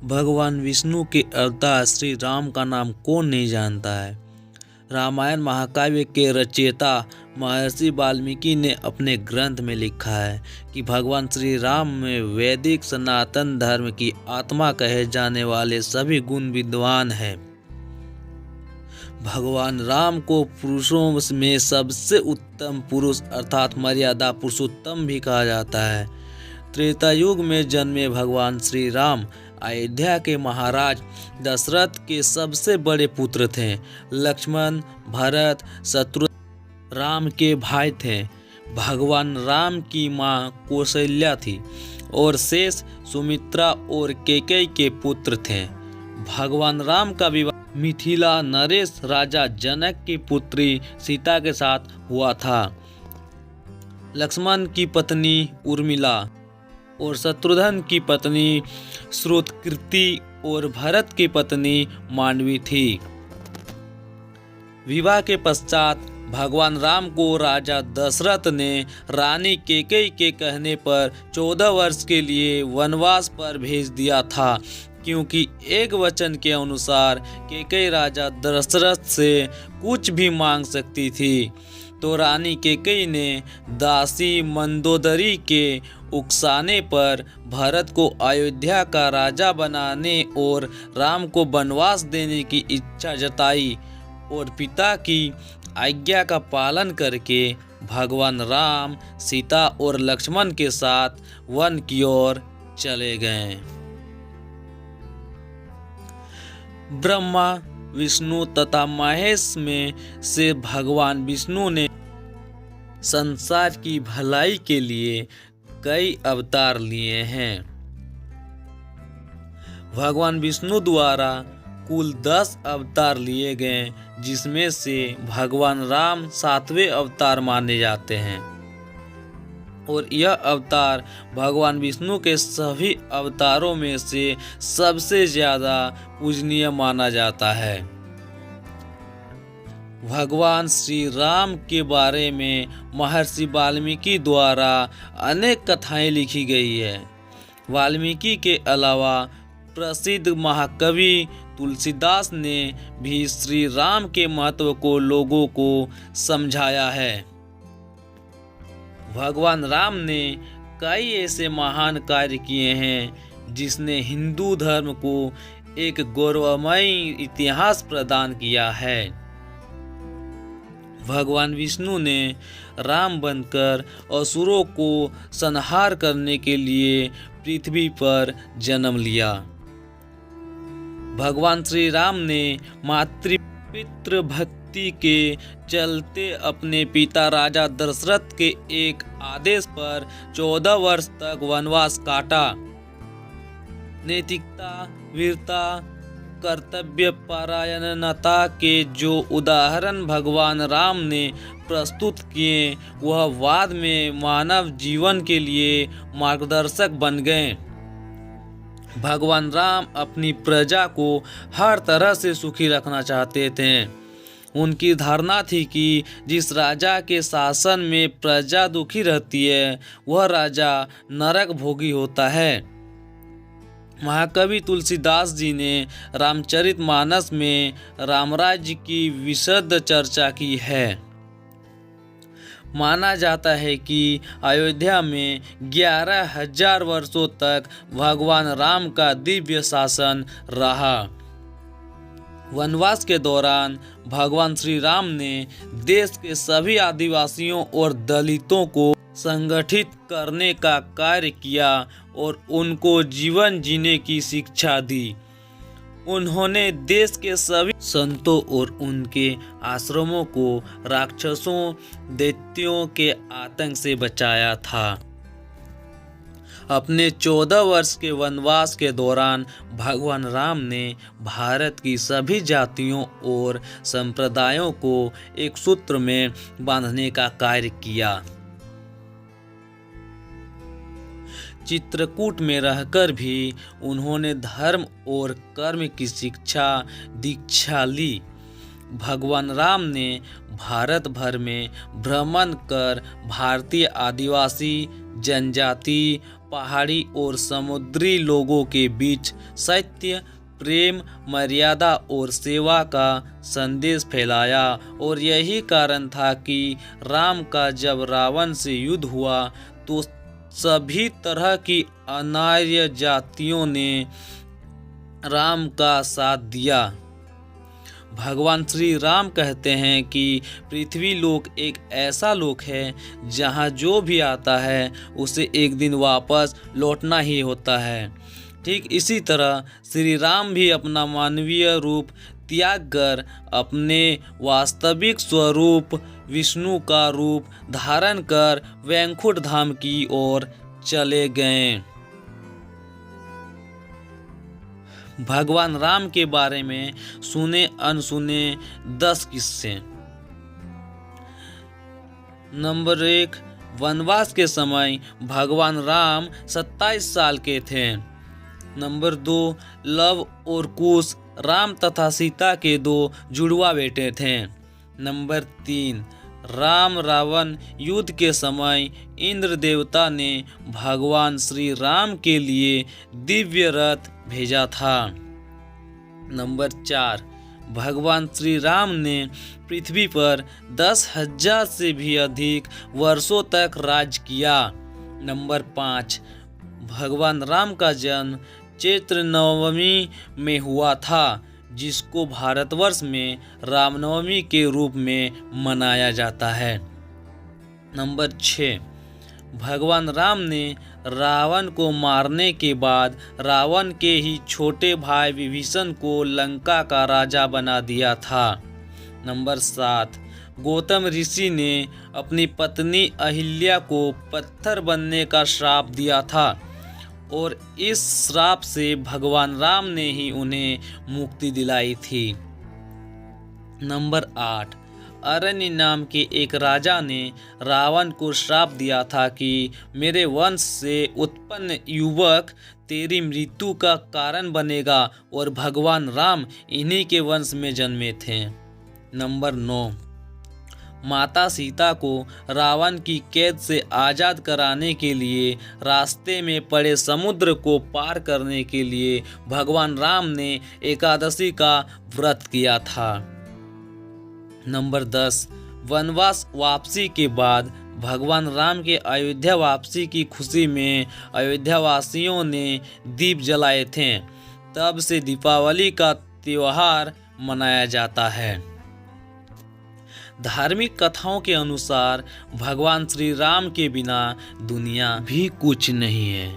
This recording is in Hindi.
भगवान विष्णु के अवतार श्री राम का नाम कौन नहीं जानता है। रामायण महाकाव्य के रचयिता महर्षि वाल्मीकि ने अपने ग्रंथ में लिखा है कि भगवान श्री राम में वैदिक सनातन धर्म की आत्मा कहे जाने वाले सभी गुण विद्वान हैं। भगवान राम को पुरुषों में सबसे उत्तम पुरुष अर्थात मर्यादा पुरुषोत्तम भी कहा जाता है। त्रेता युग में जन्मे भगवान श्री राम अयोध्या के महाराज दशरथ के सबसे बड़े पुत्र थे। लक्ष्मण, भरत, शत्रुघ्न राम के भाई थे। भगवान राम की मां कौशल्या थी और शेष सुमित्रा और कैकेयी के पुत्र थे। भगवान राम का विवाह मिथिला नरेश राजा जनक की पुत्री सीता के साथ हुआ था। लक्ष्मण की पत्नी उर्मिला और शत्रुघ्न की पत्नी श्रुतकीर्ति और भरत की पत्नी मांडवी थी। विवाह के पश्चात भगवान राम को राजा दशरथ ने रानी कैकेयी के कहने पर 14 वर्ष के लिए वनवास पर भेज दिया था, क्योंकि एक वचन के अनुसार कैकेयी राजा दशरथ से कुछ भी मांग सकती थी। तो रानी कैकेयी ने दासी मंदोदरी के उकसाने पर भरत को अयोध्या का राजा बनाने और राम को वनवास देने की इच्छा जताई और पिता की आज्ञा का पालन करके भगवान राम सीता और लक्ष्मण के साथ वन की ओर चले गए। ब्रह्मा, विष्णु तथा महेश में से भगवान विष्णु ने संसार की भलाई के लिए कई अवतार लिए हैं। भगवान विष्णु द्वारा कुल 10 अवतार लिए गए, जिसमें से भगवान राम 7वें अवतार माने जाते हैं और यह अवतार भगवान विष्णु के सभी अवतारों में से सबसे ज्यादा पूजनीय माना जाता है। भगवान श्री राम के बारे में महर्षि वाल्मीकि द्वारा अनेक कथाएं लिखी गई है। वाल्मीकि के अलावा प्रसिद्ध महाकवि तुलसीदास ने भी श्री राम के महत्व को लोगों को समझाया है। भगवान राम ने कई ऐसे महान कार्य किए हैं जिसने हिंदू धर्म को एक गौरवमय इतिहास प्रदान किया है। भगवान विष्णु ने राम बनकर असुरों को संहार करने के लिए पृथ्वी पर जन्म लिया। भगवान श्री राम ने मातृपितृ भक्ति के चलते अपने पिता राजा दशरथ के एक आदेश पर 14 वर्ष तक वनवास काटा। नैतिकता, वीरता, कर्तव्य परायणता के जो उदाहरण भगवान राम ने प्रस्तुत किए, वह बाद में मानव जीवन के लिए मार्गदर्शक बन गए। भगवान राम अपनी प्रजा को हर तरह से सुखी रखना चाहते थे। उनकी धारणा थी कि जिस राजा के शासन में प्रजा दुखी रहती है, वह राजा नरक भोगी होता है। महाकवि तुलसीदास जी ने रामचरितमानस में रामराज्य की विशद चर्चा की है। माना जाता है कि अयोध्या में 11,000 वर्षों तक भगवान राम का दिव्य शासन रहा। वनवास के दौरान भगवान श्री राम ने देश के सभी आदिवासियों और दलितों को संगठित करने का कार्य किया और उनको जीवन जीने की शिक्षा दी। उन्होंने देश के सभी संतों और उनके आश्रमों को राक्षसों, दैत्यों के आतंक से बचाया था। अपने 14 वर्ष के वनवास के दौरान भगवान राम ने भारत की सभी जातियों और संप्रदायों को एक सूत्र में बांधने का कार्य किया। चित्रकूट में रहकर भी उन्होंने धर्म और कर्म की दीक्षा ली। भगवान राम ने भारत भर में भ्रमण कर भारतीय आदिवासी, जनजाति पहाड़ी और समुद्री लोगों के बीच सत्य, प्रेम, मर्यादा और सेवा का संदेश फैलाया। और यही कारण था कि राम का जब रावण से युद्ध हुआ तो सभी तरह की अनार्य जातियों ने राम का साथ दिया। भगवान श्री राम कहते हैं कि पृथ्वी लोक एक ऐसा लोक है जहाँ जो भी आता है उसे एक दिन वापस लौटना ही होता है। ठीक इसी तरह श्री राम भी अपना मानवीय रूप त्याग कर अपने वास्तविक स्वरूप विष्णु का रूप धारण कर वैकुंठ धाम की ओर चले गए। भगवान राम के बारे में सुने अनसुने 10 किस्से। नंबर 1, वनवास के समय भगवान राम 27 साल के थे। नंबर 2, लव और कुश राम तथा सीता के 2 जुड़वा बेटे थे। नंबर 3, राम रावण युद्ध के समय इंद्र देवता ने भगवान श्री राम के लिए दिव्य रथ भेजा था। नंबर 4, भगवान श्री राम ने पृथ्वी पर 10,000 से भी अधिक वर्षों तक राज किया। नंबर 5, भगवान राम का जन्म चैत्र नवमी में हुआ था, जिसको भारतवर्ष में रामनवमी के रूप में मनाया जाता है। नंबर 6, भगवान राम ने रावण को मारने के बाद रावण के ही छोटे भाई विभीषण को लंका का राजा बना दिया था। नंबर 7, गौतम ऋषि ने अपनी पत्नी अहिल्या को पत्थर बनने का श्राप दिया था और इस श्राप से भगवान राम ने ही उन्हें मुक्ति दिलाई थी। नंबर 8, अरण्य नाम के एक राजा ने रावण को श्राप दिया था कि मेरे वंश से उत्पन्न युवक तेरी मृत्यु का कारण बनेगा, और भगवान राम इन्हीं के वंश में जन्मे थे। नंबर 9, माता सीता को रावण की कैद से आज़ाद कराने के लिए रास्ते में पड़े समुद्र को पार करने के लिए भगवान राम ने एकादशी का व्रत किया था। नंबर 10, वनवास वापसी के बाद भगवान राम के अयोध्या वापसी की खुशी में अयोध्या वासियों ने दीप जलाए थे। तब से दीपावली का त्योहार मनाया जाता है। धार्मिक कथाओं के अनुसार भगवान श्री राम के बिना दुनिया भी कुछ नहीं है।